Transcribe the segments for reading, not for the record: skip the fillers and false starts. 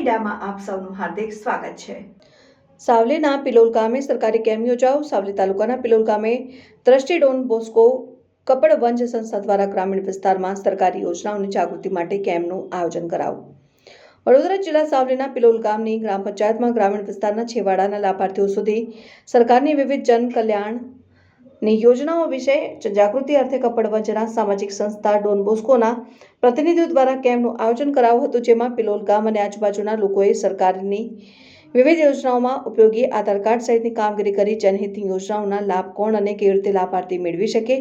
મીડિયામાં આપ સૌનું હાર્દિક સ્વાગત છે। સાવલીના પિલોલ ગામે સરકારી કેમ્પ યોજાયો। સાવલી તાલુકાના પિલોલ ગામે ટ્રસ્ટી ડોન બોસ્કો કપડવંજ સંસ્થા દ્વારા ગ્રામીણ વિસ્તારમાં સરકારી યોજનાઓની જાગૃતિ માટે કેમ્પનું આયોજન કરાયું। વડોદરા જિલ્લા સાવલીના પિલોલ ગામની ગ્રામ પંચાયતમાં ગ્રામીણ વિસ્તારના છેવાડાના લાભાર્થીઓ સુધી સરકારની વિવિધ જન કલ્યાણની યોજનાઓ વિશે જાગૃતિ અર્થે કપડવંજના સામાજિક સંસ્થા ડોન બોસ્કોના પ્રતિનિધિઓ દ્વારા કેમ્પનું આયોજન કરાયું હતું, જેમાં પિલોલ ગામ અને આજુબાજુના લોકોએ સરકારની વિવિધ યોજનાઓમાં ઉપયોગી આધાર કાર્ડ સહિતની કામગીરી કરી જનહિતની યોજનાઓના લાભ કોણ અને કેવી રીતે લાભાર્થી મેળવી શકે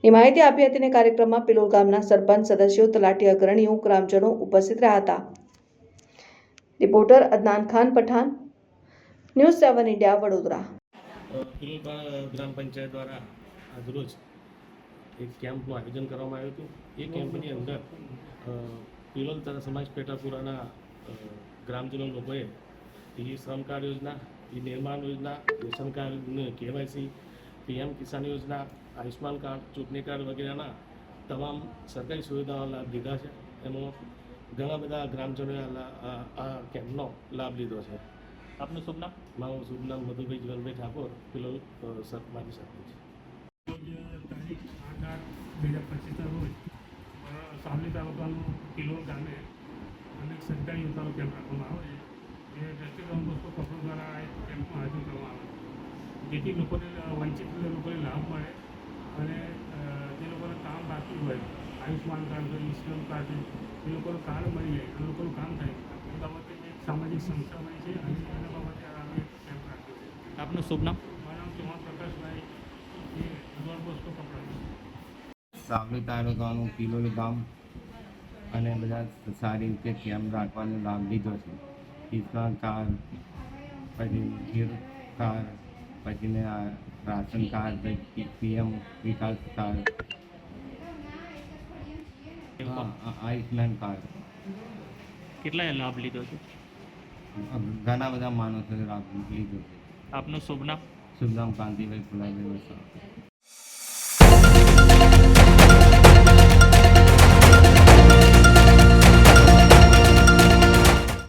ની માહિતી આપી હતી। અને કાર્યક્રમમાં પિલોલ ગામના સરપંચ સદસ્યો, તલાટી, અગ્રણીઓ, ગ્રામજનો ઉપસ્થિત રહ્યા હતા। Reporter Adnan Khan Pathan, news 7 India, Vadodara. Pilol ગ્રામ પંચાયત દ્વારા આજરોજ એક કેમ્પનું આયોજન કરવામાં આવ્યું હતું। એ કેમ્પની અંદર પિલોલ સમાજ પેટાપુરાના ગ્રામજનો લોકોએ શ્રમ કાર્ડ યોજના, નિર્માણ યોજના, રેશન કાર્ડ, KYC, PM કિસાન યોજના, આયુષ્માન કાર્ડ, ચૂંટણી કાર્ડ વગેરેના તમામ સરકારી સુવિધાઓનો લાભ લીધા છે। એમાં ઘણા બધા ગ્રામજનોએ આ કેમ્પનો લાભ લીધો છે। આપનું શુભ નામ? મારું શુભ નામ મધુભાઈ જીવનભાઈ ઠાકોર, પિલોલ માજી સરપંચ। તારીખ 8/8/2025 રોજ સાવલી તાલુકાનું પિલોલ ગામે અનેક સરકારી યોજનાનો કેમ્પ રાખવામાં આવે છે। જે ટ્રસ્ટી ડોન બોસ્કો કપડો દ્વારા એક કેમ્પનું આયોજન કરવામાં આવે છે, જેથી લોકોને વંચિત લોકોને લાભ મળે અને જે લોકોને કામ બાકી હોય, આયુષ્માન કાર્ડ હોય, શ્રમ કાર્ડ હોય, એ લોકોનું કાર્ડ મળી જાય અને લોકોનું કામ થાય। એ બાબતે એક સામાજિક સંસ્થા બની છે અને એના બાબતે અમે કેમ્પ રાખ્યો છે। આપનું શુભ નામ? મારું નામ ચૌહાણ પ્રકાશભાઈ, એ ડોન બોસ્કો કપડા। સાવલી તાલુકાનું પિલોલ ગામ અને બધા સારી રીતે કેમ્પ રાખવાનો લાભ લીધો છે। કિસાન કાર્ડ, પછી ગીર કાર્ડ, પછી રાશન કાર્ડ, PM વિકાસ કાર્ડ, આયુષ્માન કાર્ડ, કેટલાએ લાભ લીધો છે? ઘણા બધા માણસોએ લાભ લીધો છે। આપનું શુભ નામ? શુભ નામ કાંતિભાઈ ફુલાભાઈ વસાવા।